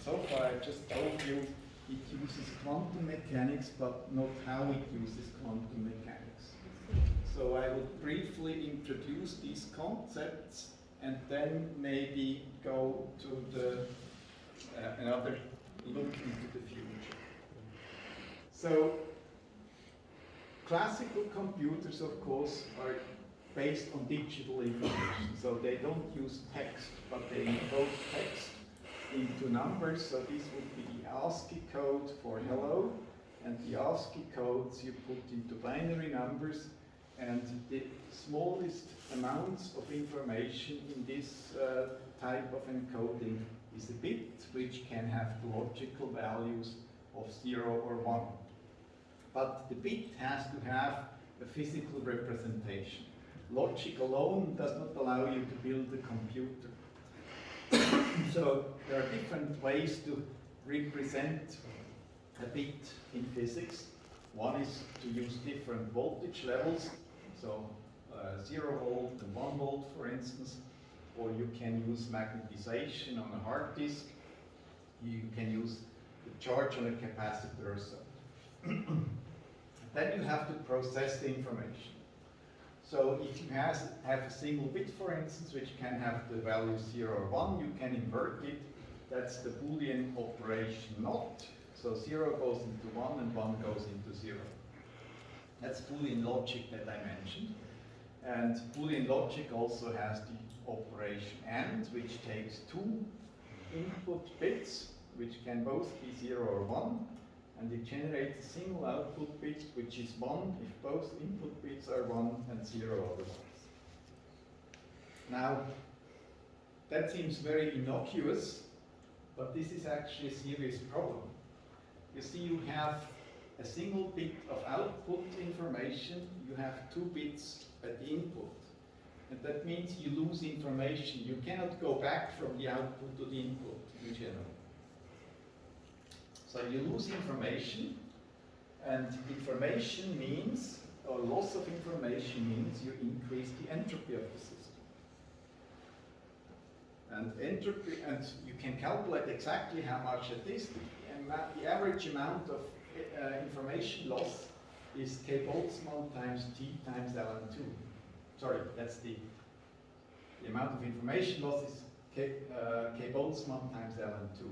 So far I just told you it uses quantum mechanics, but not how it uses quantum mechanics. So I will briefly introduce these concepts and then maybe go to the another look into the future. So classical computers, of course, are based on digital information. So they don't use text, but they encode text into numbers. So this would be the ASCII code for hello, and the ASCII codes you put into binary numbers, and the smallest amounts of information in this type of encoding is a bit, which can have the logical values of 0 or 1. But the bit has to have a physical representation. Logic alone does not allow you to build a computer. So there are different ways to represent a bit in physics. One is to use different voltage levels, so 0 volt and 1 volt, for instance, or you can use magnetization on a hard disk. You can use the charge on a capacitor or so. Then you have to process the information. So if you have a single bit, for instance, which can have the value 0 or 1, you can invert it. That's the Boolean operation not. So 0 goes into 1 and 1 goes into 0. That's Boolean logic that I mentioned. And Boolean logic also has the operation AND, which takes two input bits, which can both be 0 or 1, and it generates a single output bit, which is 1 if both input bits are 1 and 0 otherwise. Now, that seems very innocuous, but this is actually a serious problem. You see, you have a single bit of output information, you have 2 bits at the input. And that means you lose information. You cannot go back from the output to the input in general. So you lose information, and information means, or loss of information means, you increase the entropy of the system. And entropy, and you can calculate exactly how much it is. The average amount of information loss is K Boltzmann times T times ln2. Sorry, that's the amount of information loss is K Boltzmann times ln2.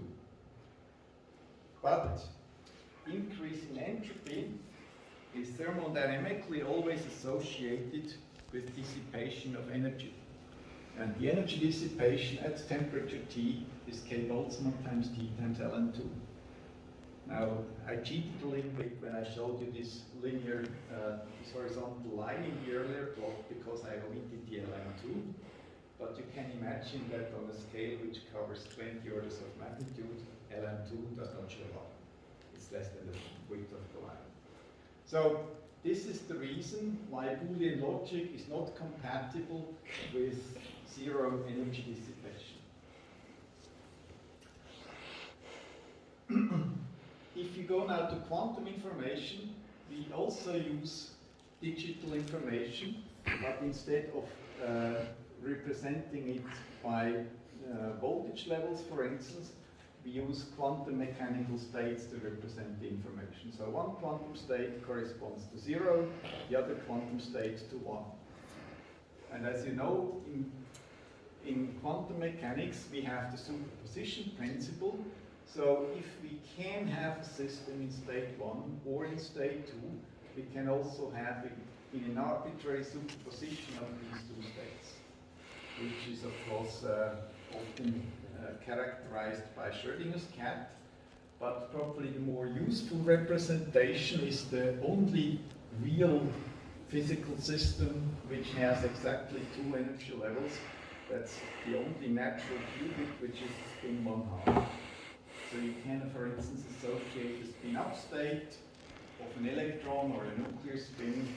But increase in entropy is thermodynamically always associated with dissipation of energy. And the energy dissipation at temperature T is K Boltzmann times T times ln2. Now, I cheated a little bit when I showed you this linear, this horizontal line in the earlier plot because I omitted the ln2. But you can imagine that on a scale which covers 20 orders of magnitude, ln2 does not show up. It's less than the width of the line. So this is the reason why Boolean logic is not compatible with zero energy dissipation. If you go now to quantum information, we also use digital information, but instead of representing it by voltage levels, for instance, we use quantum mechanical states to represent the information. So one quantum state corresponds to 0, the other quantum state to 1. And as you know, in quantum mechanics, we have the superposition principle. So if we can have a system in state 1 or in state 2, we can also have it in an arbitrary superposition of these two states, which is of course often characterized by Schrödinger's cat, but probably the more useful representation is the only real physical system which has exactly 2 energy levels. That's the only natural qubit, which is spin 1/2. So you can, for instance, associate the spin-up state of an electron or a nuclear spin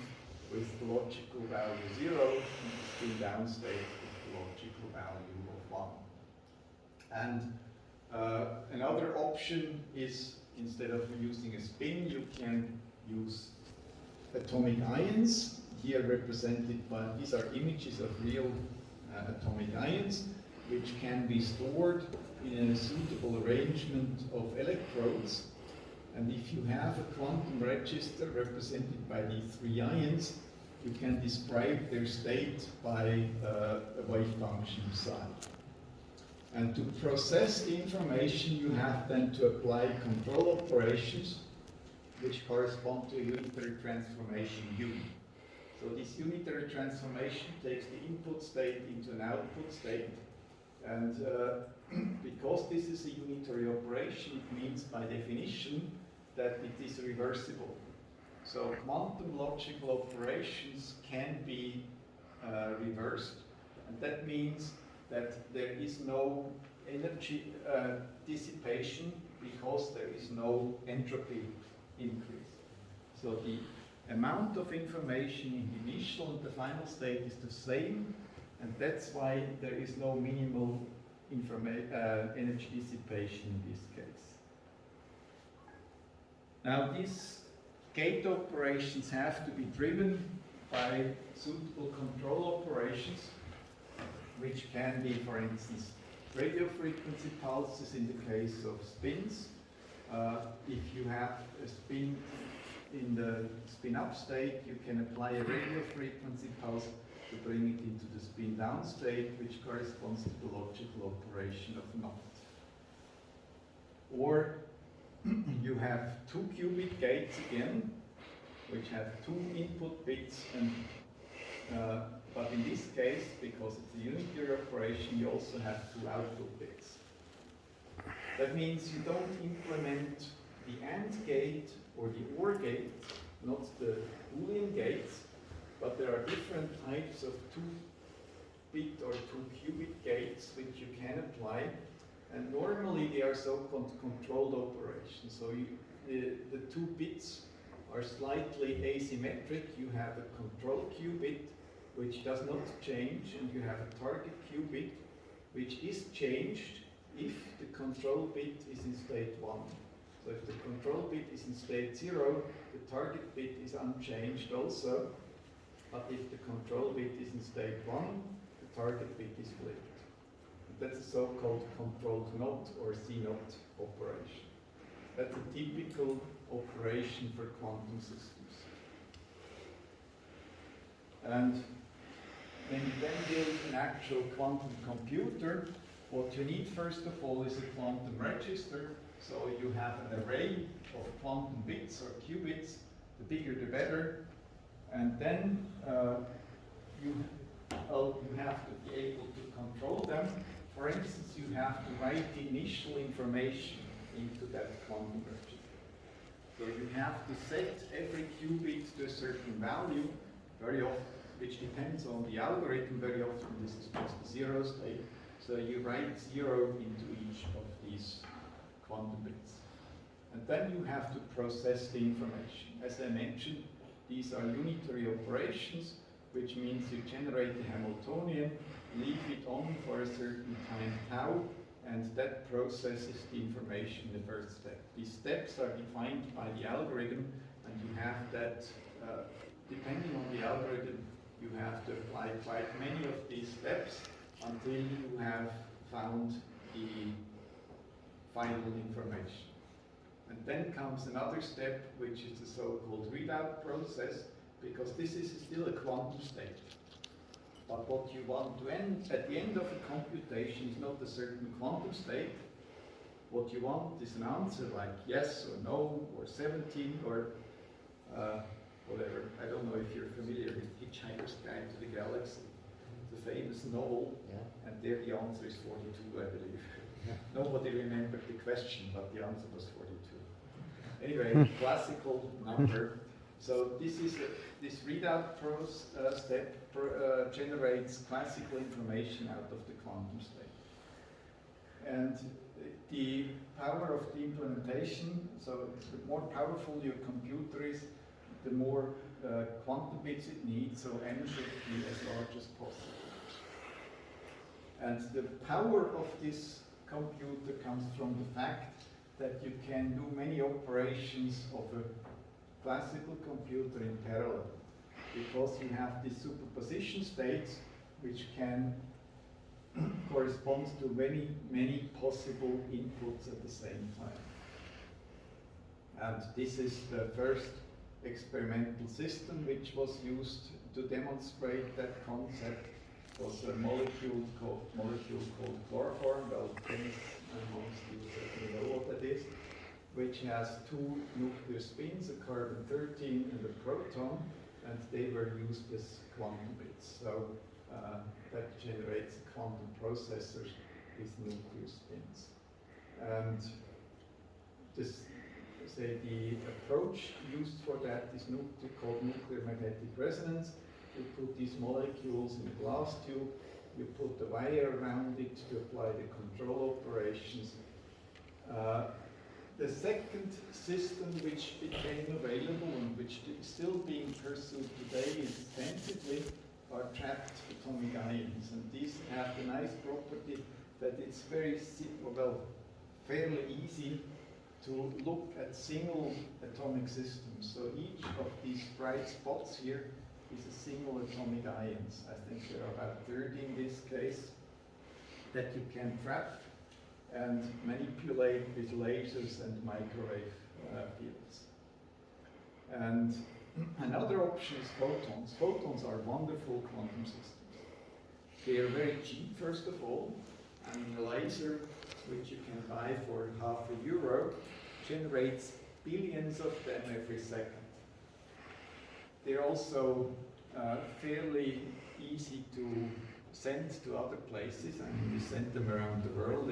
with the logical value 0 and the spin-down state with the logical value of 1. And another option is, instead of using a spin, you can use atomic ions, here represented by, these are images of real atomic ions. which can be stored in a suitable arrangement of electrodes. And if you have a quantum register represented by these three ions, you can describe their state by a wave function psi. And to process the information, you have then to apply control operations, which correspond to a unitary transformation U. So this unitary transformation takes the input state into an output state. And because this is a unitary operation, it means by definition that it is reversible. So quantum logical operations can be reversed. And that means that there is no energy dissipation because there is no entropy increase. So the amount of information in the initial and the final state is the same, and that's why there is no minimal energy dissipation in this case. Now these gate operations have to be driven by suitable control operations, which can be, for instance, radio frequency pulses in the case of spins. If you have a spin in the spin-up state, you can apply a radio frequency pulse to bring it into the spin-down state, which corresponds to the logical operation of NOT. Or you have two qubit gates again, which have two input bits, and but in this case, because it's a unitary operation, you also have two output bits. That means you don't implement the AND gate or the OR gate, not the Boolean gates, but there are different types of 2-bit or 2-qubit gates which you can apply, and normally they are so-called controlled operations. So the 2 bits are slightly asymmetric. You have a control qubit which does not change, and you have a target qubit which is changed if the control bit is in state 1. So if the control bit is in state 0, the target bit is unchanged also. But if the control bit is in state 1, the target bit is flipped. That's a so-called controlled NOT or C-NOT operation. That's a typical operation for quantum systems. And when you then build an actual quantum computer, what you need first of all is a quantum register. So you have an array of quantum bits or qubits, the bigger the better. And then you have to be able to control them. For instance, you have to write the initial information into that quantum register. So you have to set every qubit to a certain value, very often, which depends on the algorithm. Very often this is just a 0 state. So you write 0 into each of these quantum bits. And then you have to process the information. As I mentioned, these are unitary operations, which means you generate the Hamiltonian, leave it on for a certain time tau, and that processes the information in the first step. These steps are defined by the algorithm, and you have that, depending on the algorithm, you have to apply quite many of these steps until you have found the final information. And then comes another step, which is the so-called readout process, because this is still a quantum state. But what you want to end at the end of a computation is not a certain quantum state. What you want is an answer like yes or no or 17 or whatever. I don't know if you're familiar with Hitchhiker's Guide to the Galaxy, the famous novel, and there the answer is 42, I believe. Nobody remembered the question, but the answer was 42. Anyway, classical number. So this readout step generates classical information out of the quantum state. And the power of the implementation, so the more powerful your computer is, the more quantum bits it needs, so n should be as large as possible. And the power of this computer comes from the fact that you can do many operations of a classical computer in parallel, because you have these superposition states which can corresponds to many possible inputs at the same time. And this is the first experimental system which was used to demonstrate that concept. It was a molecule called chloroform. Well, chemists amongst you certainly know what that is, which has two nuclear spins, a carbon-13 and a proton, and they were used as quantum bits. So that generates quantum processors with nuclear spins. And the approach used for that is called nuclear magnetic resonance. You put these molecules in a glass tube, you put the wire around it to apply the control operations. The second system which became available and which is still being pursued today extensively are trapped atomic ions. And these have the nice property that it's fairly easy to look at single atomic systems. So each of these bright spots here is a single atomic ions. I think there are about 30 in this case that you can trap and manipulate with lasers and microwave fields. And another option is photons. Photons are wonderful quantum systems. They are very cheap, first of all. I mean, a laser, which you can buy for €0.50, generates billions of them every second. They're also fairly easy to send to other places. I mean, we send them around the world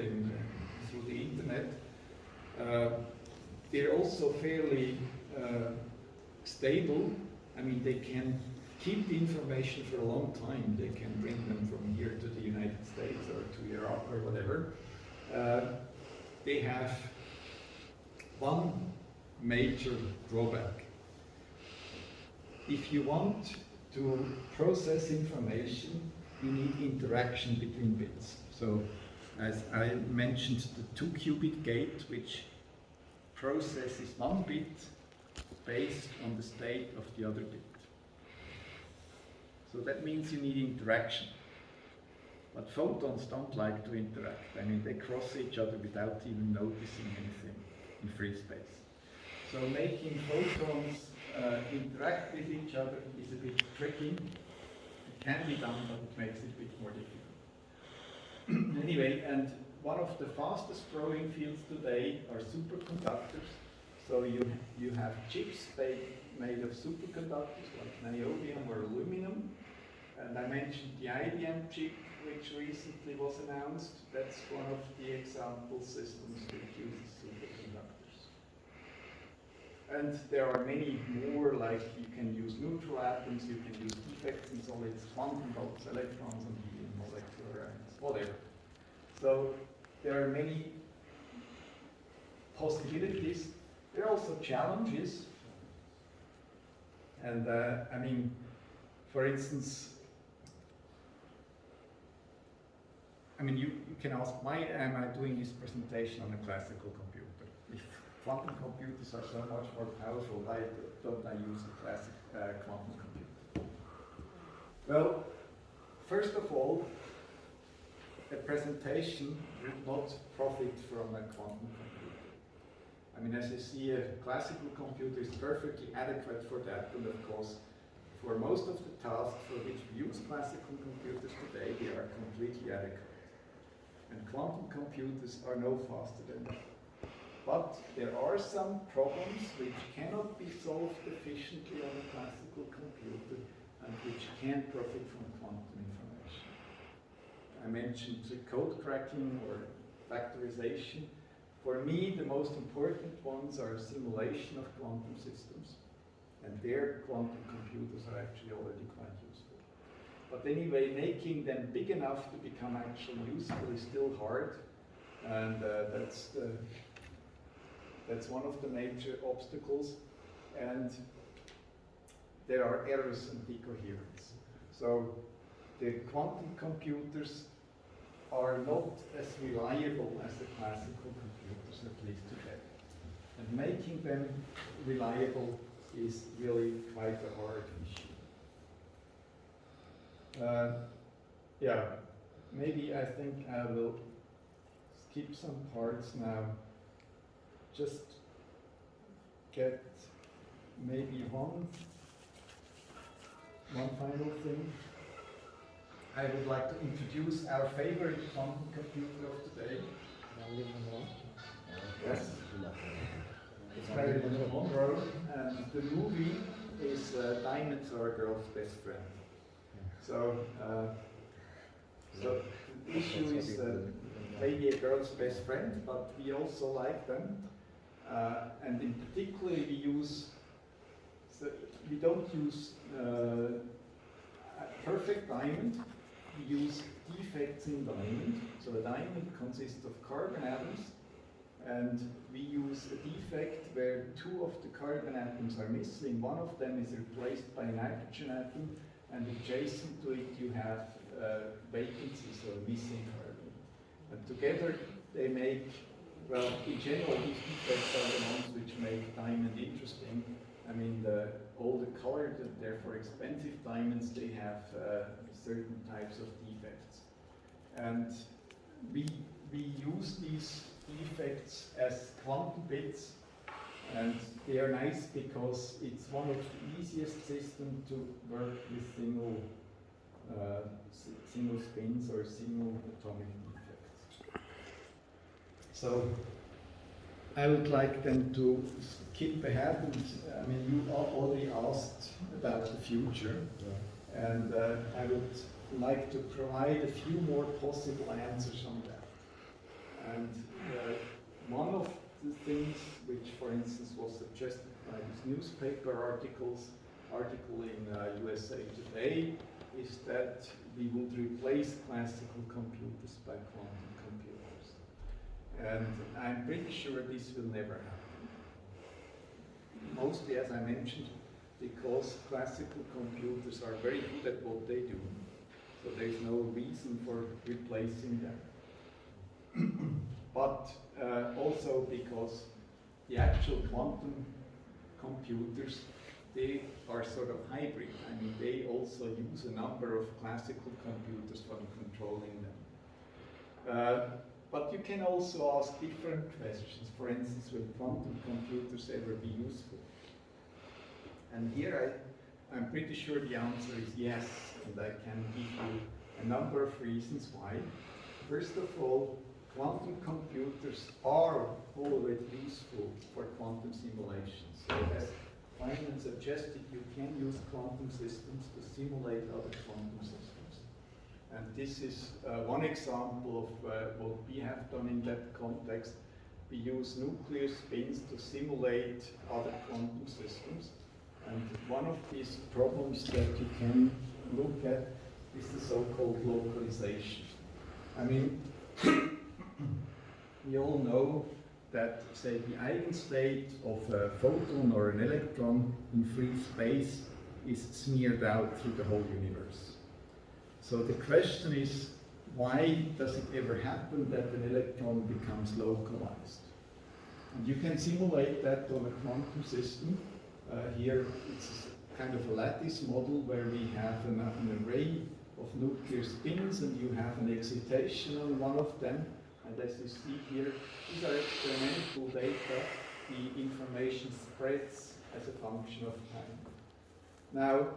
through the internet. They're also fairly stable. I mean, they can keep the information for a long time. They can bring them from here to the United States or to Europe or whatever. They have one major drawback. If you want to process information, you need interaction between bits. So, as I mentioned, the 2-qubit gate, which processes one bit based on the state of the other bit. So that means you need interaction. But photons don't like to interact. I mean, they cross each other without even noticing anything in free space. So making photons interact with each other is a bit tricky. It can be done, but it makes it a bit more difficult. Anyway, and one of the fastest growing fields today are superconductors. So you have chips made of superconductors like niobium or aluminum. And I mentioned the IBM chip, which recently was announced. That's one of the example systems which uses superconductors. And there are many more, like you can use neutral atoms, you can use defects in solids, quantum dots, electrons, and helium molecular atoms, whatever. So there are many possibilities. There are also challenges. And I mean, for instance, you can ask, why am I doing this presentation on a classical computer? If quantum computers are so much more powerful, why don't I use a classic quantum computer? Well, first of all, a presentation would not profit from a quantum computer. I mean, as you see, a classical computer is perfectly adequate for that, and of course, for most of the tasks for which we use classical computers today, they are completely adequate. And quantum computers are no faster than that. But there are some problems which cannot be solved efficiently on a classical computer and which can profit from quantum information. I mentioned code cracking or factorization. For me, the most important ones are simulation of quantum systems. And there, quantum computers are actually already quite useful. But anyway, making them big enough to become actually useful is still hard. And that's one of the major obstacles. And there are errors and decoherence. So the quantum computers are not as reliable as the classical computers, at least today. And making them reliable is really quite a hard issue. maybe I think I will skip some parts now. Just get maybe one final thing. I would like to introduce our favorite quantum computer of today. Yes. It's Marilyn Monroe, and the movie is Diamonds Are a Girl's Best Friend. So, the issue is maybe a girl's best friend, but we also like them. And in particular, we don't use a perfect diamond, we use defects in diamond. So a diamond consists of carbon atoms, and we use a defect where two of the carbon atoms are missing. One of them is replaced by a nitrogen atom, and adjacent to it you have vacancies, or missing carbon. And together they make, well, in general these defects are the ones which make diamond interesting. I mean, all the colored and therefore expensive diamonds, they have certain types of defects. And we use these defects as quantum bits, and they are nice because it's one of the easiest systems to work with single spins or single atomic defects. So I would like then to skip ahead, and I mean, you already asked about the future, and I would like to provide a few more possible answers on that. And one of the things which, for instance, was suggested by this newspaper article in USA Today is that we would replace classical computers by quantum computers. And I'm pretty sure this will never happen. Mostly, as I mentioned, because classical computers are very good at what they do. So there's no reason for replacing them. But also because the actual quantum computers, they are sort of hybrid. I mean, they also use a number of classical computers for controlling them. But you can also ask different questions. For instance, will quantum computers ever be useful? And here I'm pretty sure the answer is yes, and I can give you a number of reasons why. First of all, quantum computers are already useful for quantum simulations. So as Feynman suggested, you can use quantum systems to simulate other quantum systems. And this is one example of what we have done in that context. We use nuclear spins to simulate other quantum systems. And one of these problems that you can look at is the so-called localization. I mean, we all know that, say, the eigenstate of a photon or an electron in free space is smeared out through the whole universe. So the question is, why does it ever happen that an electron becomes localized? And you can simulate that on a quantum system. Here it's kind of a lattice model where we have an array of nuclear spins, and you have an excitation on one of them. And as you see here, these are experimental data. The information spreads as a function of time. Now,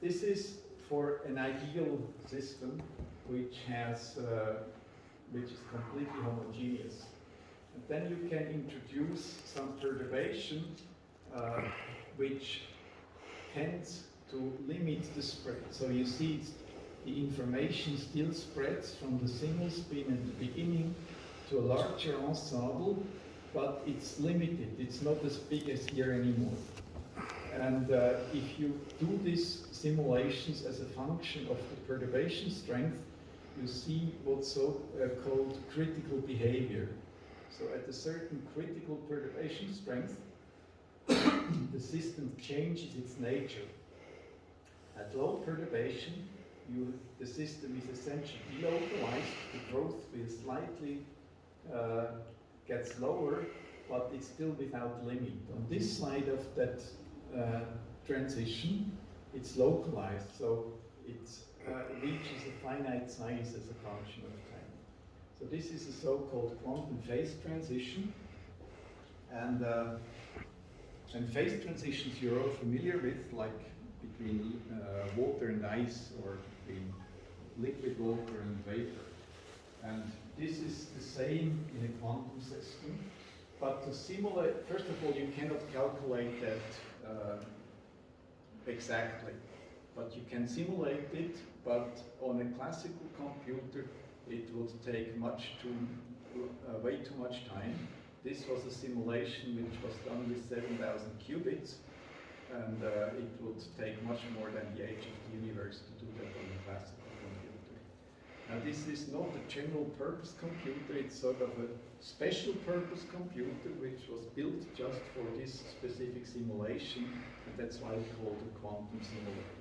this is for an ideal system which is completely homogeneous. And then you can introduce some perturbation which tends to limit the spread. So you see the information still spreads from the single spin at the beginning to a larger ensemble, but it's limited. It's not as big as here anymore. And if you do these simulations as a function of the perturbation strength, you see what's called critical behavior. So at a certain critical perturbation strength, the system changes its nature. At low perturbation, the system is essentially delocalized. The growth will slightly get slower, but it's still without limit. On this side of that transition, it's localized, so it's reaches a finite size as a function of time. So this is a so-called quantum phase transition. And phase transitions you're all familiar with, like between water and ice, or between liquid water and vapor. And this is the same in a quantum system. But to simulate, first of all, you cannot calculate that exactly. But you can simulate it, but on a classical computer, it would take way too much time. This was a simulation which was done with 7,000 qubits, and it would take much more than the age of the universe to do that on a classical computer. Now this is not a general purpose computer, it's sort of a special purpose computer which was built just for this specific simulation, and that's why it's called a quantum simulator.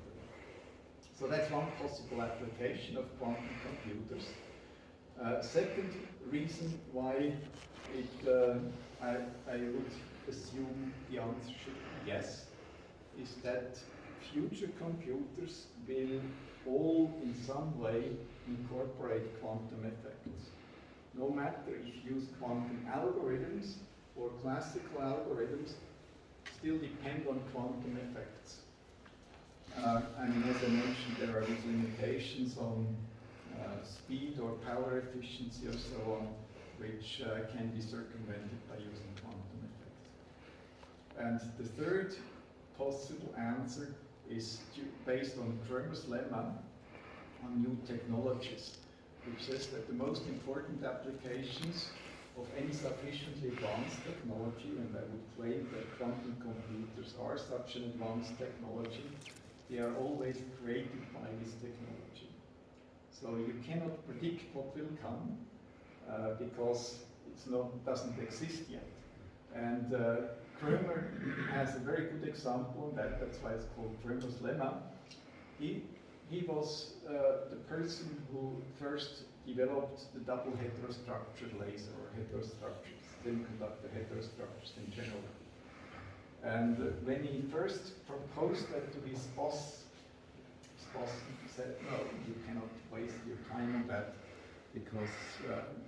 So that's one possible application of quantum computers. Second reason why I would assume the answer should be yes, is that future computers will all in some way incorporate quantum effects. No matter if you use quantum algorithms or classical algorithms, still depend on quantum effects. I mean, as I mentioned, there are these limitations on speed or power efficiency or so on, which can be circumvented by using quantum effects. And the third possible answer is based on Cramer's lemma on new technologies, which says that the most important applications of any sufficiently advanced technology, and I would claim that quantum computers are such an advanced technology, they are always created by this technology. So you cannot predict what will come because doesn't exist yet. And Cramer has a very good example on that. That's why it's called Cramer's lemma. He was the person who first developed the double heterostructure laser, or heterostructures, semiconductor heterostructures in general. And when he first proposed that to his boss said, no, you cannot waste your time on that, because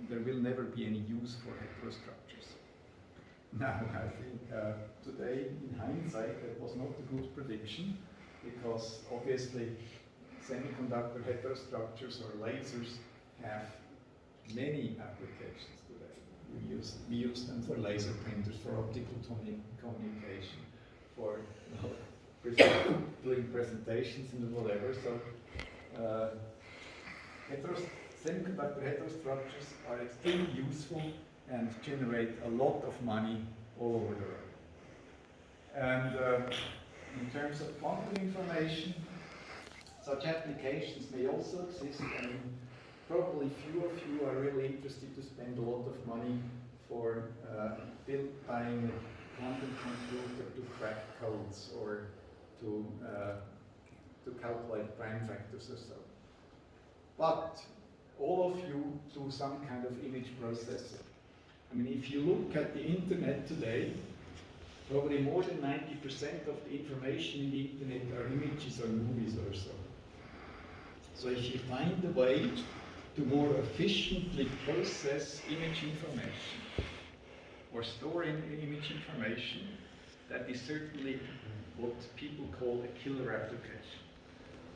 there will never be any use for heterostructures. Now, I think today, in hindsight, that was not a good prediction, because obviously semiconductor heterostructures or lasers have many applications today. We use them for laser printers, for optical communication, for doing presentations and whatever. So semiconductor heterostructures are extremely useful and generate a lot of money all over the world. And in terms of quantum information, such applications may also exist. I mean, probably few of you are really interested to spend a lot of money for buying a quantum computer to crack codes or to calculate prime factors or so. But all of you do some kind of image processing. I mean, if you look at the internet today, probably more than 90% of the information in the internet are images or movies or so. So if you find a way to more efficiently process image information or store image information, that is certainly what people call a killer application.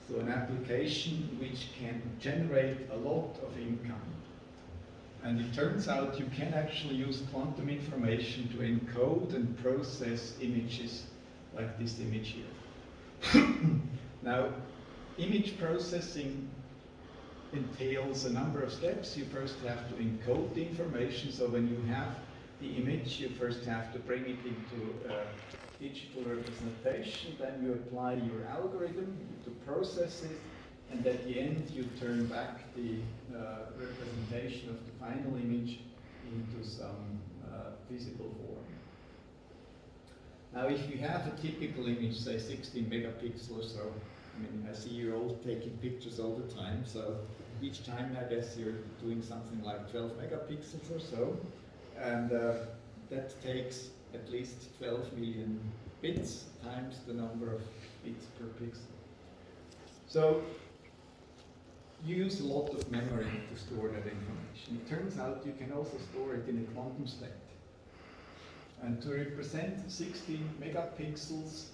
So an application which can generate a lot of income. And it turns out you can actually use quantum information to encode and process images like this image here. Now, image processing entails a number of steps. You first have to encode the information. So when you have the image, you first have to bring it into digital representation. Then you apply your algorithm to process it. And at the end, you turn back the representation of the final image into some physical form. Now, if you have a typical image, say 16 megapixels or so, I mean, I see you're all taking pictures all the time, so each time I guess you're doing something like 12 megapixels or so, and that takes at least 12 million bits times the number of bits per pixel. So you use a lot of memory to store that information. It turns out you can also store it in a quantum state. And to represent 16 megapixels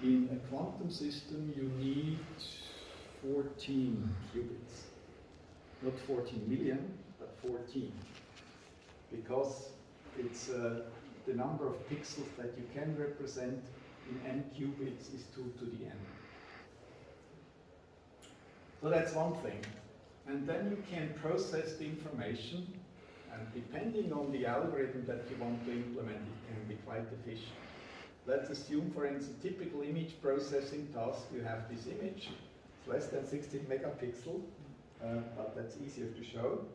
in a quantum system, you need 14 qubits. Not 14 million, but 14. Because it's the number of pixels that you can represent in n qubits is 2 to the n. So that's one thing. And then you can process the information, and depending on the algorithm that you want to implement, it can be quite efficient. Let's assume, for instance, typical image processing task, you have this image, it's less than 16 megapixel, but that's easier to show.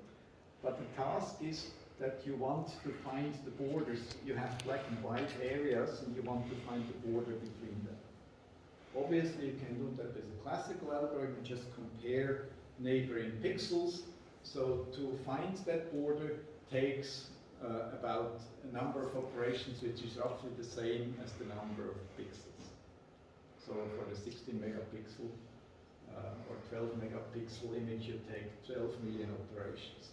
But the task is that you want to find the borders. You have black and white areas, and you want to find the border between them. Obviously, you can do that with a classical algorithm, just compare neighboring pixels. So to find that border takes about a number of operations which is roughly the same as the number of pixels. So for the 16 megapixel or 12 megapixel image, you take 12 million operations.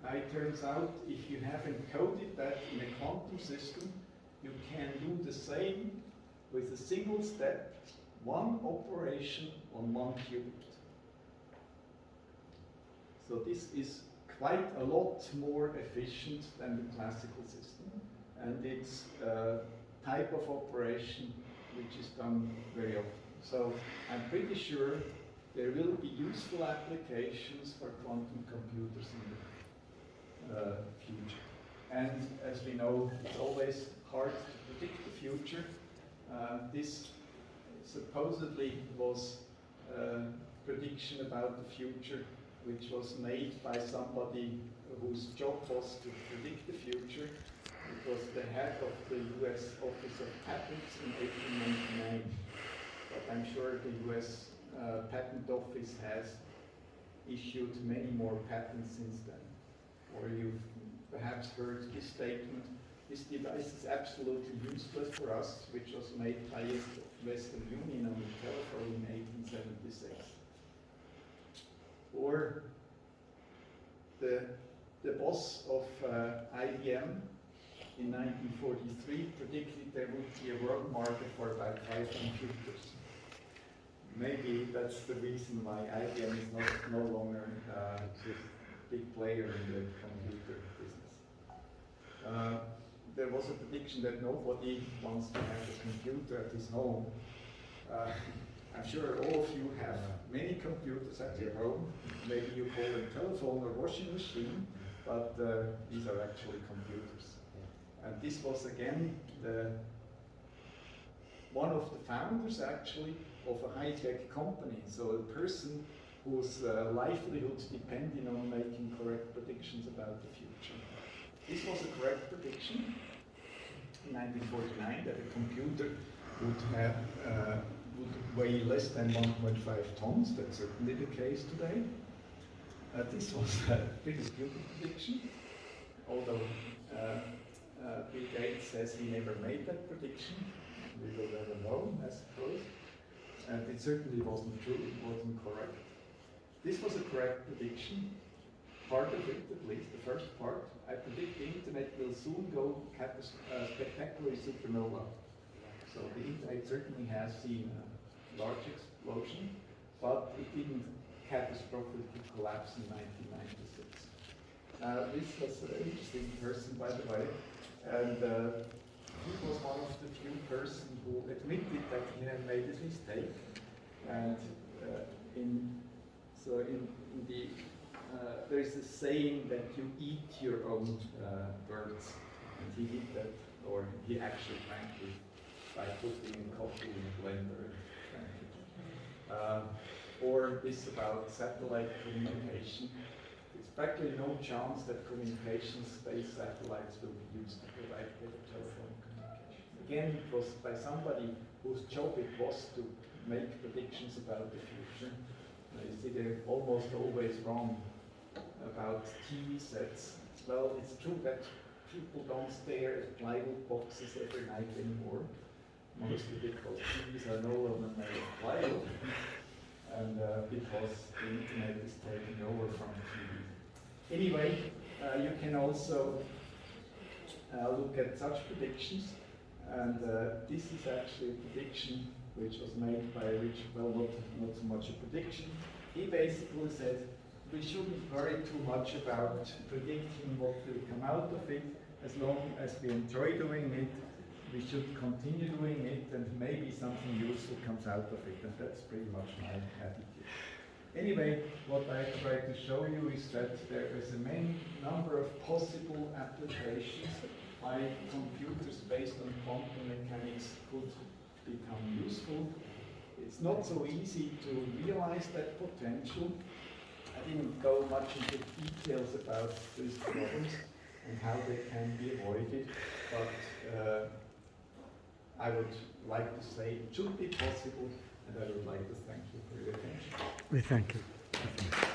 Now it turns out if you have encoded that in a quantum system, you can do the same with a single step, one operation on one qubit. So this is quite a lot more efficient than the classical system, and it's a type of operation which is done very often. So I'm pretty sure there will be useful applications for quantum computers in the future. And as we know, it's always hard to predict the future. This supposedly was a prediction about the future which was made by somebody whose job was to predict the future. It was the head of the US Office of Patents in 1899. But I'm sure the US Patent Office has issued many more patents since then. Or you've perhaps heard this statement: this device is absolutely useless for us, which was made by Western Union on the telephone in 1876. Or the boss of IBM in 1943 predicted there would be a world market for about 5 computers. Maybe that's the reason why IBM is no longer a big player in the computer business. There was a prediction that nobody wants to have a computer at his home. I'm sure all of you have many computers at your home. Maybe you call them telephone or washing machine, but these are actually computers. And this was again one of the founders actually of a high-tech company. So a person whose livelihood depended on making correct predictions about the future. This was a correct prediction in 1949 that a computer would have would weigh less than 1.5 tons. That's certainly the case today. This was a pretty stupid prediction, although Bill Gates says he never made that prediction. We will never know, I suppose. And it certainly wasn't true, it wasn't correct. This was a correct prediction. Part of it, at least, the first part. I predict the internet will soon go spectacularly supernova. So the internet certainly has seen a large explosion, but it didn't catastrophically collapse in 1996. This was an interesting person, by the way, and he was one of the few persons who admitted that he had made a mistake. And there is a saying that you eat your own words, and he did that, or he actually drank it by putting coffee in a blender and drank it. Or this about satellite communication. There's practically no chance that communication space satellites will be used to provide better telephone communication. Again, it was by somebody whose job it was to make predictions about the future. You see, they're almost always wrong about TV sets. Well, it's true that people don't stare at plywood boxes every night anymore, mostly because TVs are no longer made of plywood. and because the internet is taking over from TV. Anyway, you can also look at such predictions, and this is actually a prediction which was made by Richard, well, not so much a prediction. He basically said we shouldn't worry too much about predicting what will come out of it. As long as we enjoy doing it, we should continue doing it, and maybe something useful comes out of it, and that's pretty much my attitude. Anyway, what I try to show you is that there is a many number of possible applications by computers based on quantum mechanics could become useful. It's not so easy to realize that potential. I didn't go much into details about these problems and how they can be avoided, but I would like to say it should be possible, and I would like to thank you for your attention. We thank you.